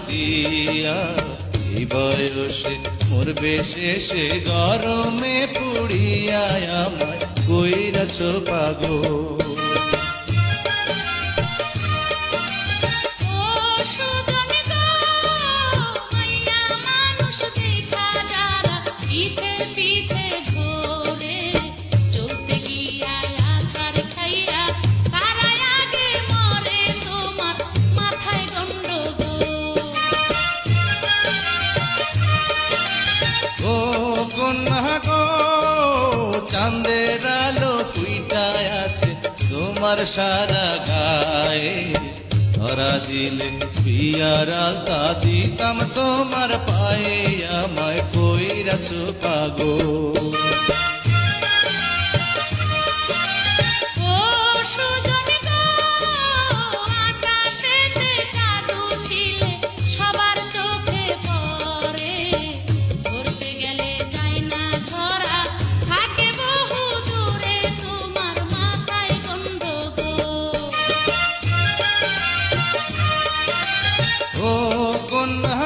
দিয়া এই বয়সে মরবে শেষে গরমে পুড়িয়া আমায় কইরাছ পাগল। চাঁদের আলো ফুইটায় আছে তোমার সারা গায়ে, ধরা দিলে বিয়ার আলতা দিতাম তোমার পায়ে, আমায় কইরাছ পাগল। ও কন্যা